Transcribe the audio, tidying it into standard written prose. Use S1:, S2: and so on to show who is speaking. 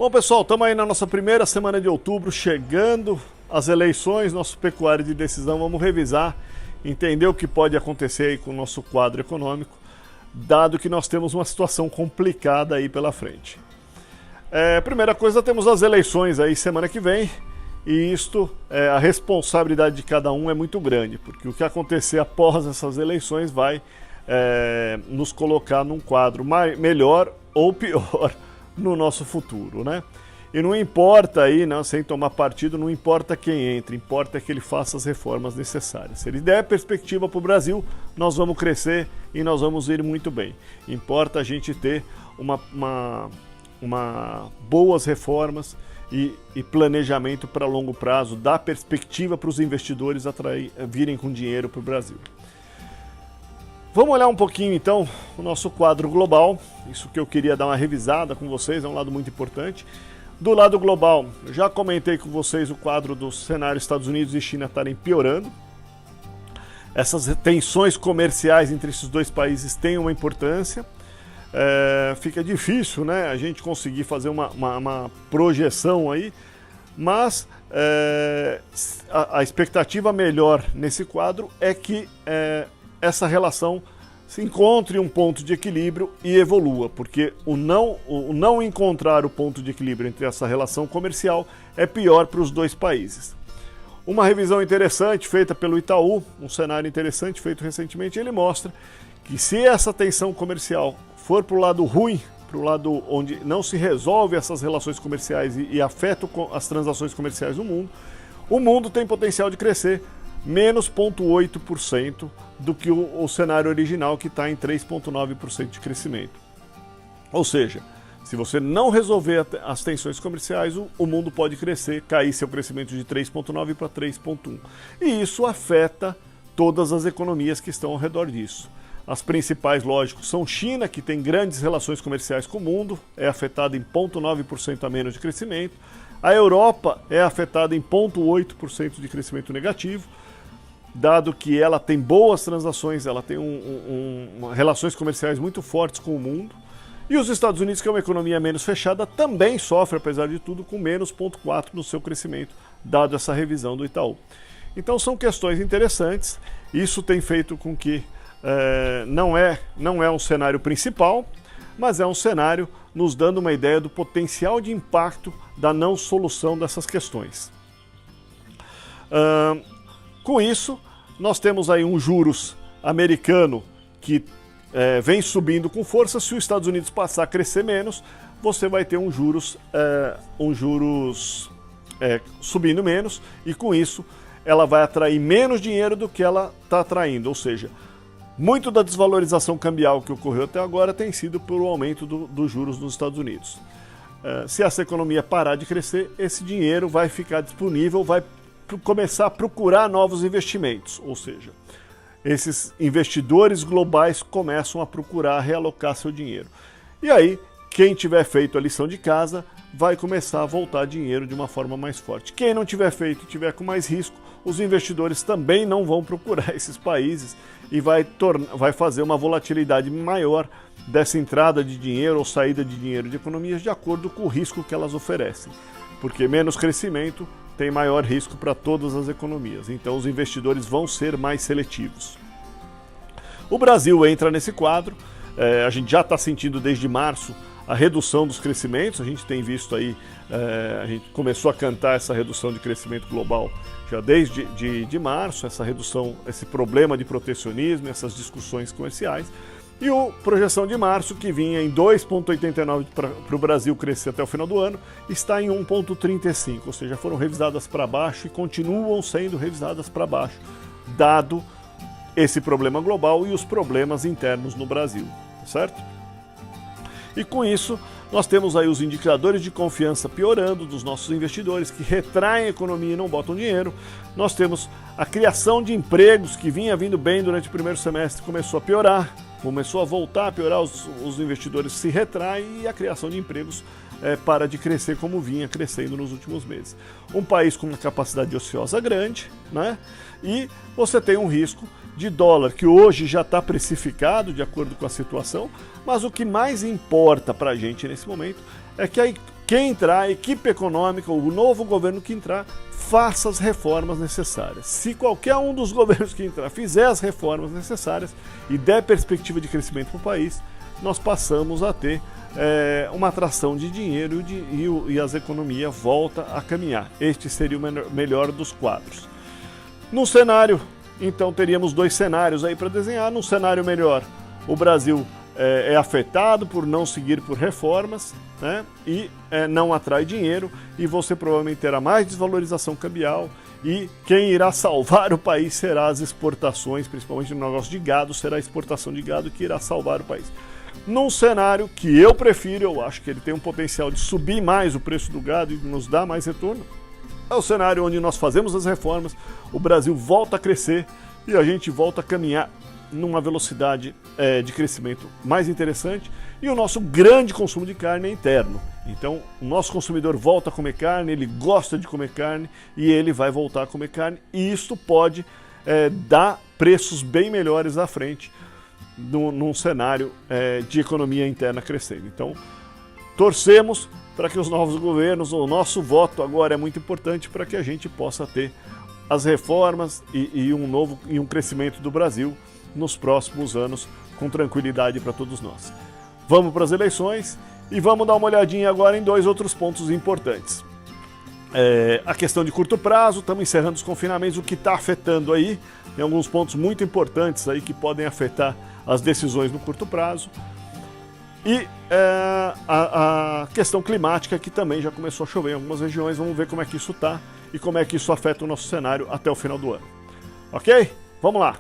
S1: Bom, pessoal, estamos aí na nossa primeira semana de outubro, chegando as eleições, nosso pecuário de decisão. Vamos revisar, entender o que pode acontecer aí com o nosso quadro econômico, dado que nós temos uma situação complicada aí pela frente. Primeira coisa, temos as eleições aí semana que vem, e a responsabilidade de cada um é muito grande, porque o que acontecer após essas eleições vai nos colocar num quadro melhor ou pior no nosso futuro, né? E não importa aí, não, sem tomar partido, não importa quem entre, importa que ele faça as reformas necessárias. Se ele der perspectiva para o Brasil, nós vamos crescer e nós vamos ir muito bem. Importa a gente ter boas reformas e planejamento para longo prazo, dar perspectiva para os investidores virem com dinheiro para o Brasil. Vamos olhar um pouquinho então o nosso quadro global, isso que eu queria dar uma revisada com vocês, é um lado muito importante. Do lado global, já comentei com vocês o quadro do cenário Estados Unidos e China estarem piorando. Essas tensões comerciais entre esses dois países têm uma importância. Fica difícil, né, a gente conseguir fazer uma projeção aí, mas a expectativa melhor nesse quadro é que essa relação se encontre um ponto de equilíbrio e evolua, porque o não encontrar o ponto de equilíbrio entre essa relação comercial é pior para os dois países. Uma revisão interessante feita pelo Itaú, um cenário interessante feito recentemente, ele mostra que se essa tensão comercial for para o lado ruim, para o lado onde não se resolve essas relações comerciais e afeta as transações comerciais no mundo, o mundo tem potencial de crescer menos 0,8% do que o cenário original, que está em 3,9% de crescimento. Ou seja, se você não resolver as tensões comerciais, o mundo pode crescer, cair seu crescimento de 3,9% para 3,1%. E isso afeta todas as economias que estão ao redor disso. As principais, lógico, são China, que tem grandes relações comerciais com o mundo, é afetada em 0,9% a menos de crescimento. A Europa é afetada em 0,8% de crescimento negativo, dado que ela tem boas transações, ela tem relações comerciais muito fortes com o mundo. E os Estados Unidos, que é uma economia menos fechada, também sofre, apesar de tudo, com menos 0,4% no seu crescimento, dado essa revisão do Itaú. Então são questões interessantes, isso tem feito com que não é um cenário principal, mas é um cenário nos dando uma ideia do potencial de impacto da não solução dessas questões. Com isso, nós temos aí um juros americano que vem subindo com força. Se os Estados Unidos passar a crescer menos, você vai ter um juros subindo menos, e com isso ela vai atrair menos dinheiro do que ela está atraindo. Ou seja, muito da desvalorização cambial que ocorreu até agora tem sido pelo aumento dos juros nos Estados Unidos. Se essa economia parar de crescer, esse dinheiro vai ficar disponível, vai começar a procurar novos investimentos, ou seja, esses investidores globais começam a procurar realocar seu dinheiro. E aí, quem tiver feito a lição de casa vai começar a voltar dinheiro de uma forma mais forte. Quem não tiver feito e tiver com mais risco, os investidores também não vão procurar esses países e vai fazer uma volatilidade maior dessa entrada de dinheiro ou saída de dinheiro de economias de acordo com o risco que elas oferecem. Porque menos crescimento tem maior risco para todas as economias, então os investidores vão ser mais seletivos. O Brasil entra nesse quadro, a gente já está sentindo desde março a redução dos crescimentos, a gente tem visto aí, a gente começou a cantar essa redução de crescimento global já desde de março, essa redução, esse problema de protecionismo, essas discussões comerciais. E a projeção de março, que vinha em 2,89 para o Brasil crescer até o final do ano, está em 1,35, ou seja, foram revisadas para baixo e continuam sendo revisadas para baixo, dado esse problema global e os problemas internos no Brasil, certo? E com isso, nós temos aí os indicadores de confiança piorando dos nossos investidores, que retraem a economia e não botam dinheiro. Nós temos a criação de empregos, que vinha vindo bem durante o primeiro semestre, começou a piorar, começou a voltar a piorar, os investidores se retraem e a criação de empregos para de crescer como vinha crescendo nos últimos meses. Um país com uma capacidade ociosa grande, né? E você tem um risco de dólar, que hoje já está precificado de acordo com a situação, mas o que mais importa para a gente nesse momento é que quem entrar, a equipe econômica, o novo governo que entrar, faça as reformas necessárias. Se qualquer um dos governos que entrar fizer as reformas necessárias e der perspectiva de crescimento para o país, nós passamos a ter uma atração de dinheiro e as economias voltam a caminhar. Este seria o melhor dos quadros. No cenário, então, teríamos dois cenários aí para desenhar. Num cenário melhor, o Brasil é afetado por não seguir por reformas, né? E não atrai dinheiro, e você provavelmente terá mais desvalorização cambial, e quem irá salvar o país será as exportações, principalmente no negócio de gado, será a exportação de gado que irá salvar o país. Num cenário que eu prefiro, eu acho que ele tem um potencial de subir mais o preço do gado e nos dar mais retorno, é o cenário onde nós fazemos as reformas, o Brasil volta a crescer e a gente volta a caminhar numa velocidade de crescimento mais interessante, e o nosso grande consumo de carne é interno. Então, o nosso consumidor volta a comer carne, ele gosta de comer carne e ele vai voltar a comer carne, e isso pode dar preços bem melhores à frente num cenário de economia interna crescendo. Então, torcemos para que os novos governos, o nosso voto agora é muito importante para que a gente possa ter as reformas e um crescimento do Brasil nos próximos anos com tranquilidade para todos nós. Vamos para as eleições e vamos dar uma olhadinha agora em dois outros pontos importantes. A questão de curto prazo, estamos encerrando os confinamentos, o que está afetando aí, tem alguns pontos muito importantes aí que podem afetar as decisões no curto prazo. E a questão climática, que também já começou a chover em algumas regiões, vamos ver como é que isso está e como é que isso afeta o nosso cenário até o final do ano. Ok? Vamos lá!